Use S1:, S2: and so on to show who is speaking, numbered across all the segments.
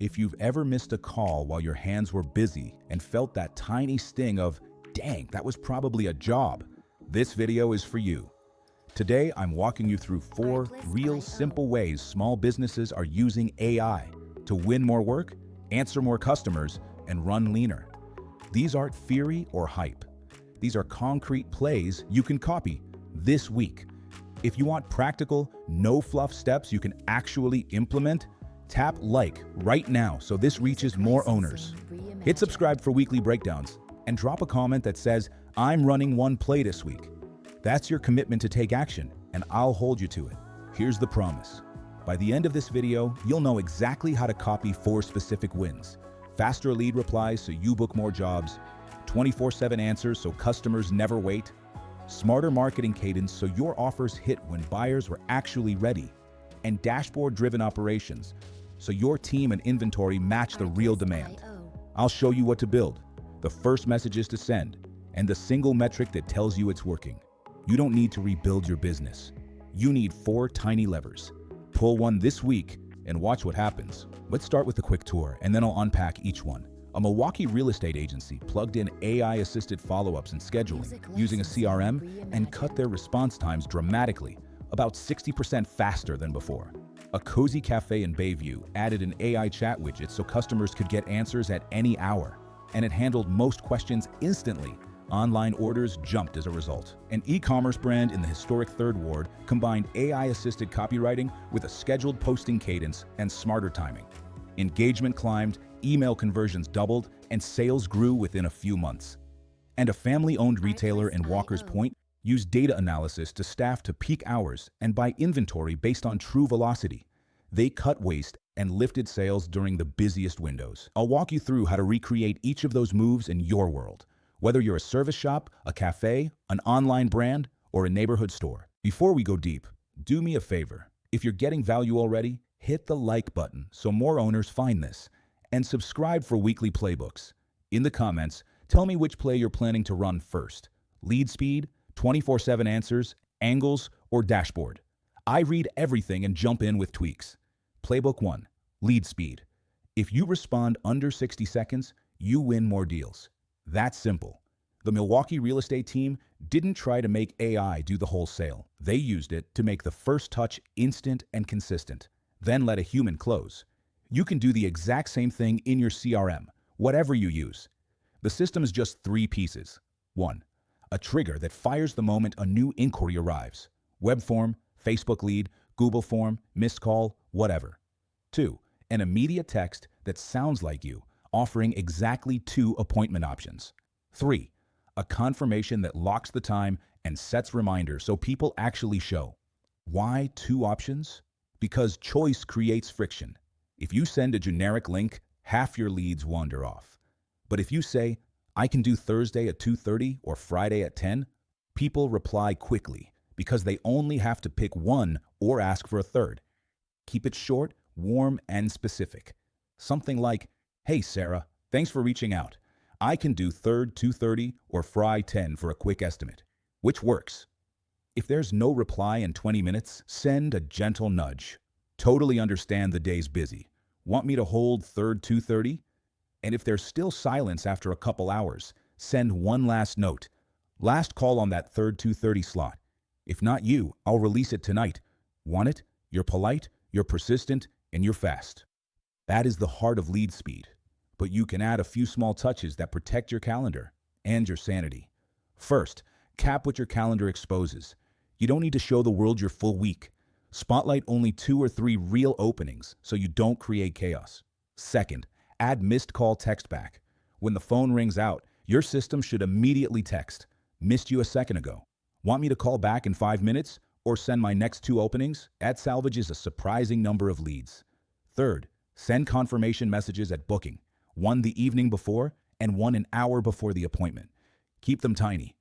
S1: If you've ever missed a call while your hands were busy and felt that tiny sting of, dang, that was probably a job, this video is for you. Today, I'm walking you through 4 real simple ways small businesses are using AI to win more work, answer more customers, and run leaner. These aren't theory or hype. These are concrete plays you can copy this week. If you want practical, no-fluff steps you can actually implement, tap like right now so this reaches more owners. Hit subscribe for weekly breakdowns and drop a comment that says, I'm running one play this week. That's your commitment to take action, and I'll hold you to it. Here's the promise. By the end of this video, you'll know exactly how to copy 4 specific wins. Faster lead replies so you book more jobs, 24/7 answers so customers never wait, smarter marketing cadence so your offers hit when buyers were actually ready, and dashboard-driven operations so your team and inventory match the real demand. I'll show you what to build, the first messages to send, and the single metric that tells you it's working. You don't need to rebuild your business. You need 4 tiny levers. Pull one this week and watch what happens. Let's start with a quick tour, and then I'll unpack each one. A Milwaukee real estate agency plugged in AI-assisted follow-ups and scheduling using a CRM and cut their response times dramatically, about 60% faster than before. A cozy cafe in Bayview added an AI chat widget so customers could get answers at any hour, and it handled most questions instantly. Online orders jumped as a result. An e-commerce brand in the historic Third Ward combined AI-assisted copywriting with a scheduled posting cadence and smarter timing. Engagement climbed, email conversions doubled, and sales grew within a few months. And a family-owned retailer in Walker's Point used data analysis to staff to peak hours and buy inventory based on true velocity. They cut waste and lifted sales during the busiest windows. I'll walk you through how to recreate each of those moves in your world, whether you're a service shop, a cafe, an online brand, or a neighborhood store. Before we go deep, do me a favor. If you're getting value already, hit the like button so more owners find this, and subscribe for weekly playbooks. In the comments, tell me which play you're planning to run first: lead speed, 24/7 answers, angles, or dashboard. I read everything and jump in with tweaks. Playbook 1, lead speed. If you respond under 60 seconds, you win more deals. That's simple. The Milwaukee real estate team didn't try to make AI do the whole sale. They used it to make the first touch instant and consistent, then let a human close. You can do the exact same thing in your CRM, whatever you use. The system is just 3 pieces. 1, a trigger that fires the moment a new inquiry arrives. Web form, Facebook lead, Google form, missed call, whatever. 2, an immediate text that sounds like you, offering exactly 2 appointment options. 3, a confirmation that locks the time and sets reminders so people actually show. Why 2 options? Because choice creates friction. If you send a generic link, half your leads wander off. But if you say, I can do Thursday at 2:30 or Friday at 10, people reply quickly because they only have to pick one or ask for a third. Keep it short, warm, and specific. Something like, hey Sarah, thanks for reaching out. I can do Third 2:30 or Fri 10 for a quick estimate. Which works? If there's no reply in 20 minutes, send a gentle nudge. Totally understand the day's busy. Want me to hold Third 2:30? And if there's still silence after a couple hours, send one last note. Last call on that Third 2:30 slot. If not you, I'll release it tonight. Want it? You're polite, you're persistent, and you're fast. That is the heart of lead speed. But you can add a few small touches that protect your calendar and your sanity. First, cap what your calendar exposes. You don't need to show the world your full week. Spotlight only 2 or 3 real openings so you don't create chaos. Second, add missed call text back. When the phone rings out, your system should immediately text, missed you a second ago. Want me to call back in 5 minutes or send my next 2 openings? That salvages a surprising number of leads. Third, send confirmation messages at booking, one the evening before and one an hour before the appointment. Keep them tiny.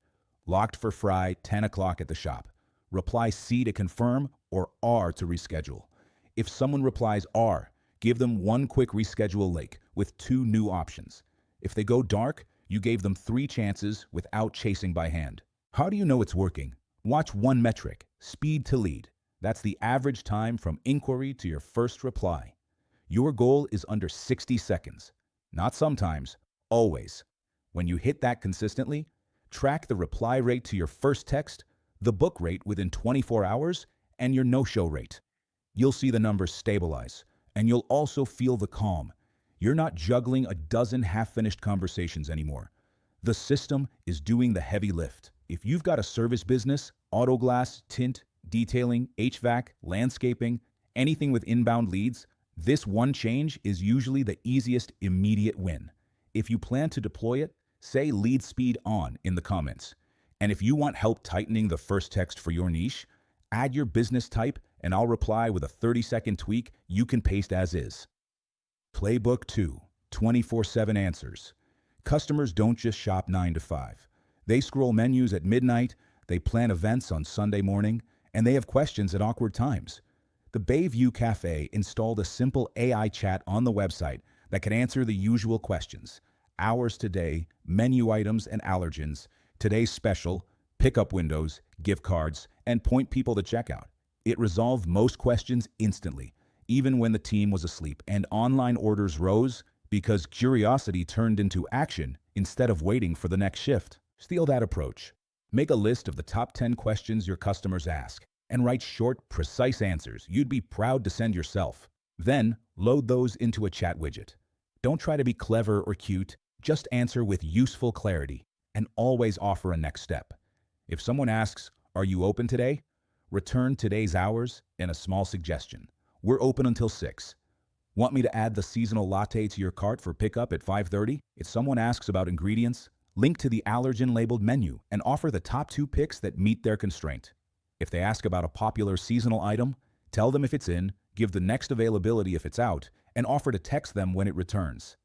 S1: Locked for Fri 10 o'clock at the shop. Reply C to confirm or R to reschedule. If someone replies R, give them one quick reschedule link with 2 new options. If they go dark, you gave them 3 chances without chasing by hand. How do you know it's working? Watch one metric, speed to lead. That's the average time from inquiry to your first reply. Your goal is under 60 seconds. Not sometimes, always. When you hit that consistently, track the reply rate to your first text, the book rate within 24 hours, and your no-show rate. You'll see the numbers stabilize, and you'll also feel the calm. You're not juggling a dozen half-finished conversations anymore. The system is doing the heavy lift. If you've got a service business, auto glass, tint, detailing, HVAC, landscaping, anything with inbound leads, this one change is usually the easiest immediate win. If you plan to deploy it, say lead speed on in the comments. And if you want help tightening the first text for your niche, add your business type and I'll reply with a 30-second tweak you can paste as is. Playbook 2, 24/7 answers. Customers don't just shop 9 to 5. They scroll menus at midnight, they plan events on Sunday morning, and they have questions at awkward times. The Bayview Cafe installed a simple AI chat on the website that can answer the usual questions. Hours today, menu items and allergens, today's special, pickup windows, gift cards, and point people to checkout. It resolved most questions instantly, even when the team was asleep, and online orders rose because curiosity turned into action instead of waiting for the next shift. Steal that approach. Make a list of the top 10 questions your customers ask and write short, precise answers you'd be proud to send yourself. Then, load those into a chat widget. Don't try to be clever or cute, just answer with useful clarity and always offer a next step. If someone asks, "Are you open today?" return today's hours and a small suggestion. We're open until 6. Want me to add the seasonal latte to your cart for pickup at 5:30? If someone asks about ingredients, link to the allergen-labeled menu and offer the top 2 picks that meet their constraint. If they ask about a popular seasonal item, tell them if it's in, give the next availability if it's out, and offer to text them when it returns.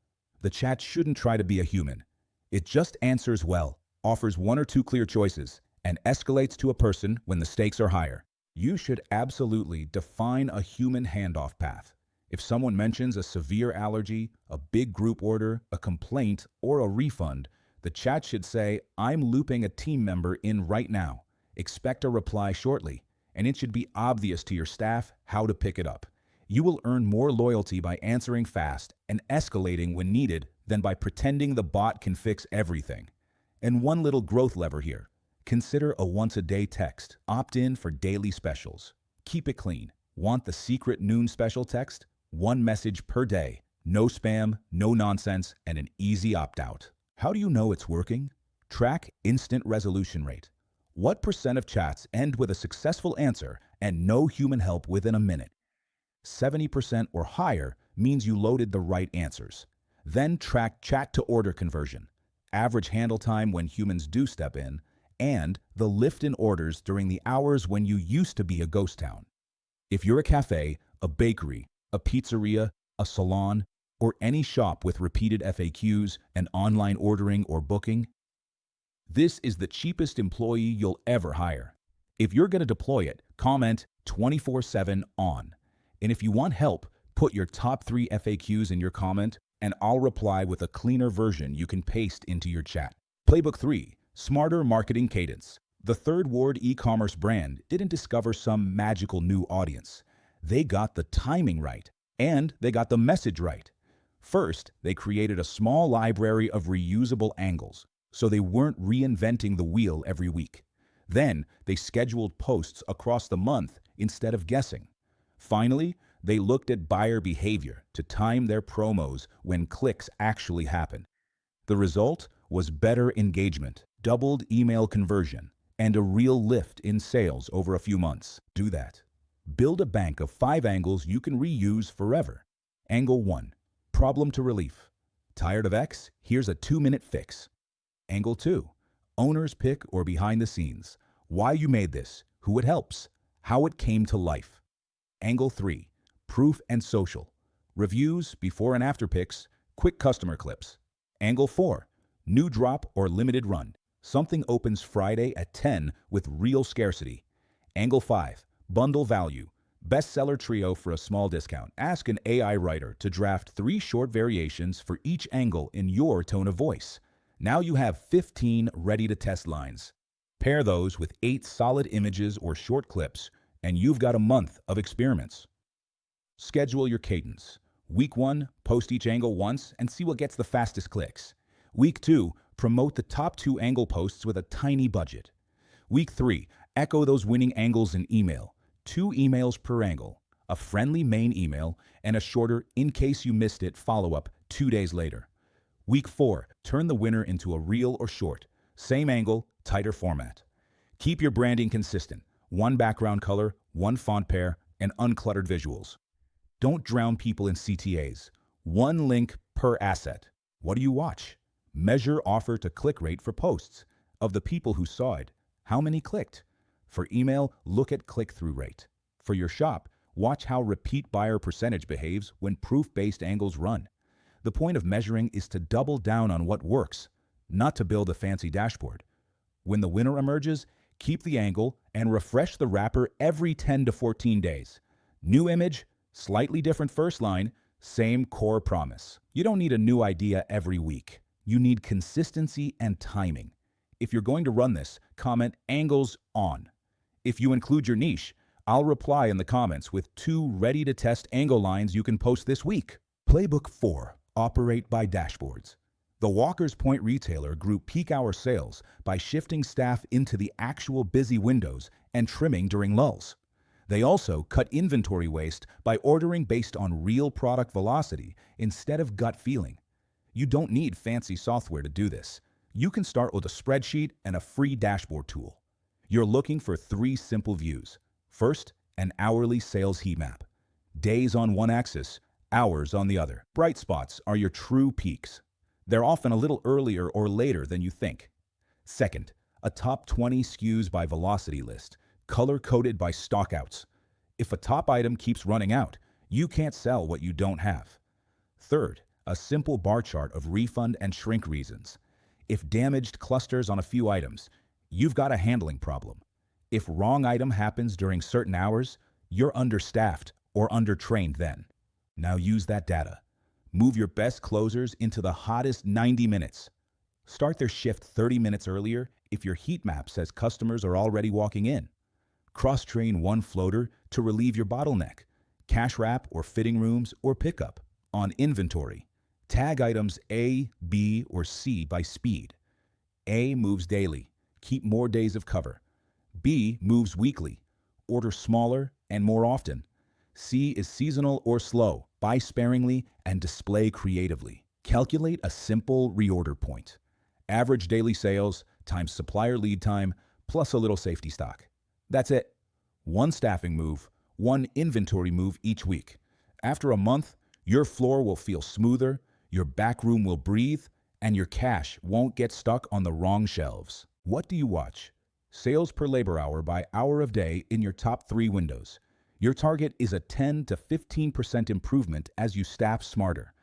S1: The chat shouldn't try to be a human. It just answers well, offers 1 or 2 clear choices, and escalates to a person when the stakes are higher. You should absolutely define a human handoff path. If someone mentions a severe allergy, a big group order, a complaint, or a refund, the chat should say, "I'm looping a team member in right now. Expect a reply shortly," and it should be obvious to your staff how to pick it up. You will earn more loyalty by answering fast and escalating when needed than by pretending the bot can fix everything. And one little growth lever here. Consider a once-a-day text. Opt in for daily specials. Keep it clean. Want the secret noon special text? 1 message per day. No spam, no nonsense, and an easy opt-out. How do you know it's working? Track instant resolution rate. What % of chats end with a successful answer and no human help within a minute? 70% or higher means you loaded the right answers. Then track chat-to-order conversion, average handle time when humans do step in, and the lift in orders during the hours when you used to be a ghost town. If you're a cafe, a bakery, a pizzeria, a salon, or any shop with repeated FAQs and online ordering or booking, this is the cheapest employee you'll ever hire. If you're going to deploy it, comment 24/7 on. And if you want help, put your top 3 FAQs in your comment, and I'll reply with a cleaner version you can paste into your chat. Playbook 3. Smarter marketing cadence. The Third Ward e-commerce brand didn't discover some magical new audience. They got the timing right, and they got the message right. First, they created a small library of reusable angles, so they weren't reinventing the wheel every week. Then, they scheduled posts across the month instead of guessing. Finally, they looked at buyer behavior to time their promos when clicks actually happen. The result was better engagement, doubled email conversion, and a real lift in sales over a few months. Do that. Build a bank of 5 angles you can reuse forever. Angle 1. Problem to relief. Tired of X? Here's a 2-minute fix. Angle 2. Owner's pick or behind the scenes. Why you made this, who it helps, how it came to life. Angle 3. Proof and social. Reviews, before and after pics, quick customer clips. Angle 4. New drop or limited run. Something opens Friday at 10 with real scarcity. Angle 5. Bundle value. Bestseller trio for a small discount. Ask an AI writer to draft 3 short variations for each angle in your tone of voice. Now you have 15 ready-to-test lines. Pair those with 8 solid images or short clips, and you've got a month of experiments. Schedule your cadence. Week 1, post each angle once and see what gets the fastest clicks. Week 2, promote the top 2 angle posts with a tiny budget. Week 3, echo those winning angles in email. 2 emails per angle, a friendly main email, and a shorter in case you missed it follow-up 2 days later. Week 4, turn the winner into a reel or short. Same angle, tighter format. Keep your branding consistent. 1 background color, 1 font pair, and uncluttered visuals. Don't drown people in CTAs. 1 link per asset. What do you watch? Measure offer to click rate for posts. Of the people who saw it, how many clicked? For email, look at click-through rate. For your shop, watch how repeat buyer percentage behaves when proof-based angles run. The point of measuring is to double down on what works, not to build a fancy dashboard. When the winner emerges, keep the angle and refresh the wrapper every 10 to 14 days. New image, slightly different first line, same core promise. You don't need a new idea every week. You need consistency and timing. If you're going to run this, comment angles on. If you include your niche, I'll reply in the comments with 2 ready-to-test angle lines you can post this week. Playbook 4. Operate by dashboards. The Walker's Point retailer grew peak hour sales by shifting staff into the actual busy windows and trimming during lulls. They also cut inventory waste by ordering based on real product velocity instead of gut feeling. You don't need fancy software to do this. You can start with a spreadsheet and a free dashboard tool. You're looking for 3 simple views. First, an hourly sales heat map. Days on one axis, hours on the other. Bright spots are your true peaks. They're often a little earlier or later than you think. Second, a top 20 SKUs by velocity list, color-coded by stockouts. If a top item keeps running out, you can't sell what you don't have. Third, a simple bar chart of refund and shrink reasons. If damaged clusters on a few items, you've got a handling problem. If wrong item happens during certain hours, you're understaffed or undertrained then. Now use that data. Move your best closers into the hottest 90 minutes. Start their shift 30 minutes earlier if your heat map says customers are already walking in. Cross-train one floater to relieve your bottleneck. Cash wrap or fitting rooms or pickup. On inventory, tag items A, B, or C by speed. A moves daily. Keep more days of cover. B moves weekly. Order smaller and more often. C is seasonal or slow. Buy sparingly and display creatively. Calculate a simple reorder point. Average daily sales times supplier lead time plus a little safety stock. That's it. 1 staffing move, 1 inventory move each week. After a month, your floor will feel smoother, your back room will breathe, and your cash won't get stuck on the wrong shelves. What do you watch? Sales per labor hour by hour of day in your top 3 windows. Your target is a 10 to 15% improvement as you staff smarter.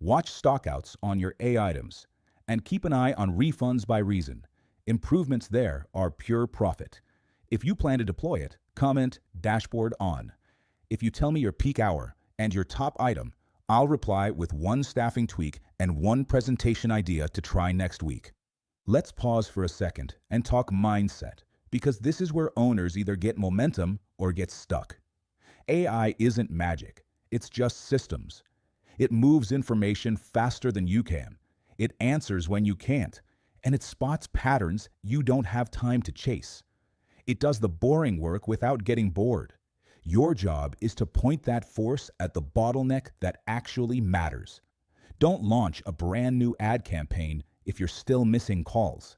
S1: Watch stockouts on your A items, and keep an eye on refunds by reason. Improvements there are pure profit. If you plan to deploy it, comment dashboard on. If you tell me your peak hour and your top item, I'll reply with 1 staffing tweak and 1 presentation idea to try next week. Let's pause for a second and talk mindset, because this is where owners either get momentum or get stuck. AI isn't magic, it's just systems. It moves information faster than you can. It answers when you can't, and it spots patterns you don't have time to chase. It does the boring work without getting bored. Your job is to point that force at the bottleneck that actually matters. Don't launch a brand new ad campaign if you're still missing calls.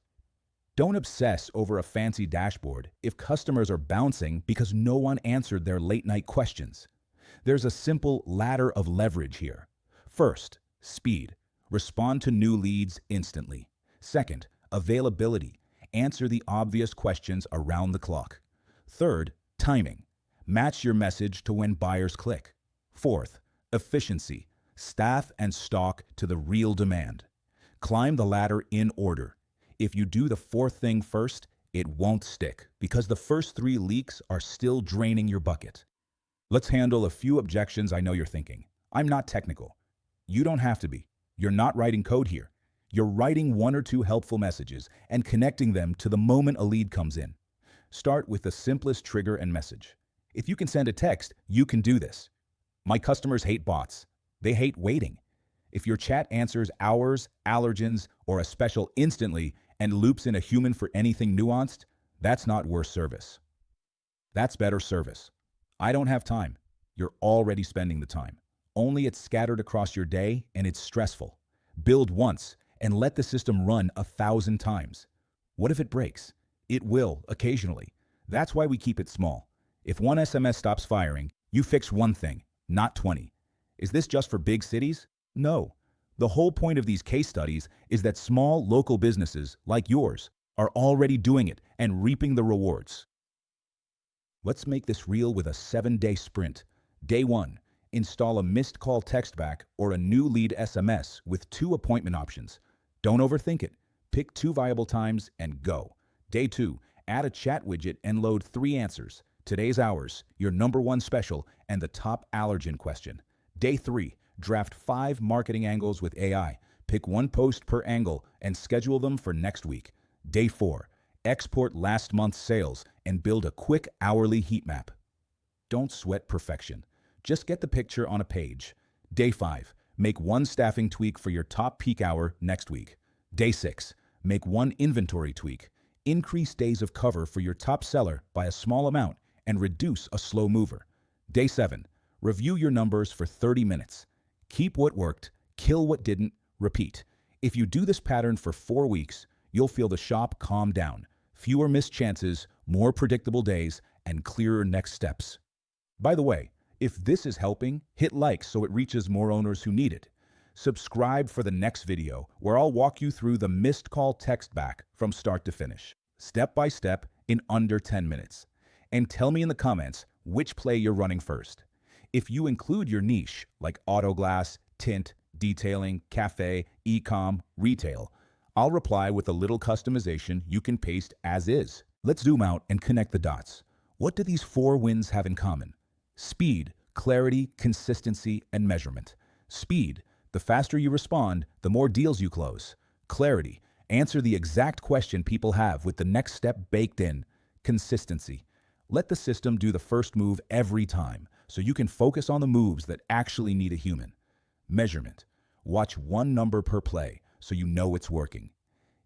S1: Don't obsess over a fancy dashboard if customers are bouncing because no one answered their late-night questions. There's a simple ladder of leverage here. First, speed. Respond to new leads instantly. Second, availability. Answer the obvious questions around the clock. Third, timing. Match your message to when buyers click. Fourth, efficiency. Staff and stock to the real demand. Climb the ladder in order. If you do the 4th thing first, it won't stick because the first 3 leaks are still draining your bucket. Let's handle a few objections I know you're thinking. I'm not technical. You don't have to be. You're not writing code here. You're writing 1 or 2 helpful messages and connecting them to the moment a lead comes in. Start with the simplest trigger and message. If you can send a text, you can do this. My customers hate bots. They hate waiting. If your chat answers hours, allergens, or a special instantly and loops in a human for anything nuanced, that's not worse service. That's better service. I don't have time. You're already spending the time. Only it's scattered across your day and it's stressful. Build once and let the system run 1,000 times. What if it breaks? It will, occasionally. That's why we keep it small. If one SMS stops firing, you fix one thing, not 20. Is this just for big cities? No. The whole point of these case studies is that small local businesses, like yours, are already doing it and reaping the rewards. Let's make this real with a 7-day sprint. Day 1, install a missed call text back or a new lead SMS with 2 appointment options. Don't overthink it. Pick 2 viable times and go. Day 2, add a chat widget and load 3 answers. Today's hours, your #1 special, and the top allergen question. Day 3, draft 5 marketing angles with AI. Pick 1 post per angle and schedule them for next week. Day 4, export last month's sales and build a quick hourly heat map. Don't sweat perfection. Just get the picture on a page. Day 5, make 1 staffing tweak for your top peak hour next week. Day 6, make 1 inventory tweak. Increase days of cover for your top seller by a small amount and reduce a slow mover. Day 7, review your numbers for 30 minutes. Keep what worked, kill what didn't, repeat. If you do this pattern for 4 weeks, you'll feel the shop calm down. Fewer missed chances, more predictable days, and clearer next steps. By the way, if this is helping, hit like so it reaches more owners who need it. Subscribe for the next video where I'll walk you through the missed call text back from start to finish, step by step in under 10 minutes. And tell me in the comments which play you're running first. If you include your niche, like auto glass, tint, detailing, cafe, e-com, retail, I'll reply with a little customization you can paste as is. Let's zoom out and connect the dots. What do these 4 wins have in common? Speed, clarity, consistency, and measurement. Speed, the faster you respond, the more deals you close. Clarity, answer the exact question people have with the next step baked in. Consistency, let the system do the first move every time so you can focus on the moves that actually need a human. Measurement, watch 1 number per play so you know it's working.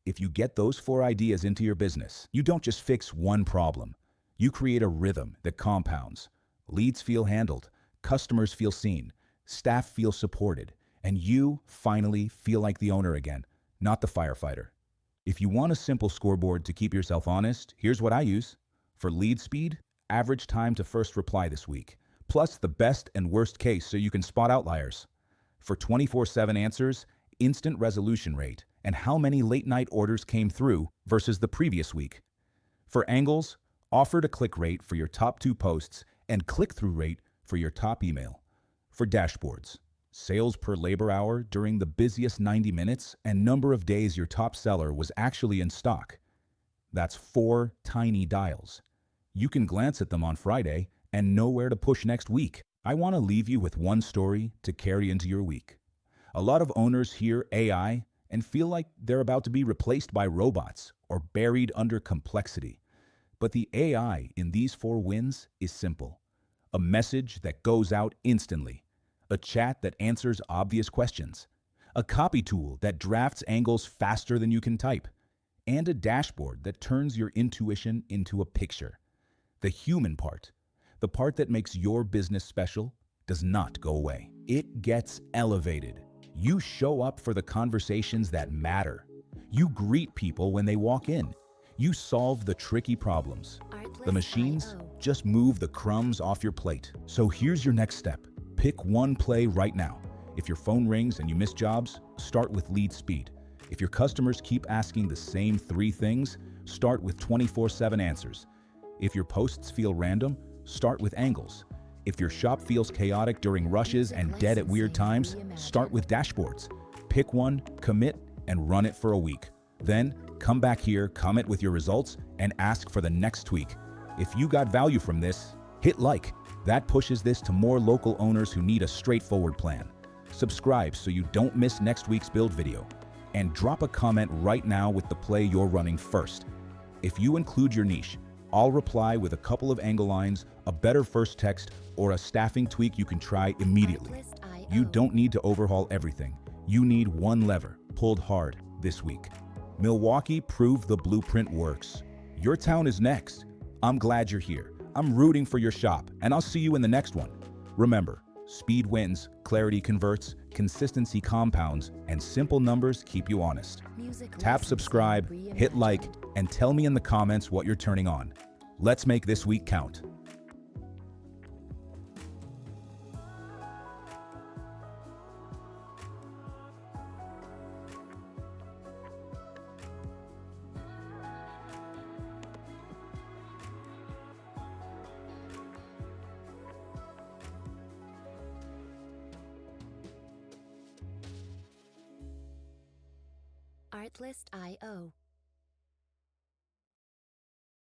S1: If you get those 4 ideas into your business, you don't just fix one problem. You create a rhythm that compounds. Leads feel handled, customers feel seen, staff feel supported, and you finally feel like the owner again, not the firefighter. If you want a simple scoreboard to keep yourself honest, here's what I use. For lead speed, average time to first reply this week, plus the best and worst case so you can spot outliers. For 24/7 answers, instant resolution rate, and how many late-night orders came through versus the previous week. For angles, offer to click rate for your top 2 posts and click-through rate for your top email. For dashboards, sales per labor hour during the busiest 90 minutes and number of days your top seller was actually in stock. That's 4 tiny dials. You can glance at them on Friday and know where to push next week. I want to leave you with 1 story to carry into your week. A lot of owners hear AI and feel like they're about to be replaced by robots or buried under complexity. But the AI in these 4 wins is simple. A message that goes out instantly. A chat that answers obvious questions. A copy tool that drafts angles faster than you can type. And a dashboard that turns your intuition into a picture. The human part, the part that makes your business special, does not go away. It gets elevated. You show up for the conversations that matter. You greet people when they walk in. You solve the tricky problems. The machines just move the crumbs off your plate. So here's your next step. Pick 1 play right now. If your phone rings and you miss jobs, start with lead speed. If your customers keep asking the same 3 things, start with 24/7 answers. If your posts feel random, start with angles. If your shop feels chaotic during rushes and dead at weird times, start with dashboards. Pick 1, commit, and run it for a week. Then, come back here, comment with your results, and ask for the next tweak. If you got value from this, hit like. That pushes this to more local owners who need a straightforward plan. Subscribe so you don't miss next week's build video. And drop a comment right now with the play you're running first. If you include your niche, I'll reply with a couple of angle lines, a better first text, or a staffing tweak you can try immediately. You don't need to overhaul everything. You need one lever, pulled hard this week. Milwaukee proved the blueprint works. Your town is next. I'm glad you're here. I'm rooting for your shop, and I'll see you in the next one. Remember, speed wins, clarity converts, consistency compounds, and simple numbers keep you honest. Tap subscribe, hit like, and tell me in the comments what you're turning on. Let's make this week count.
S2: Artlist.io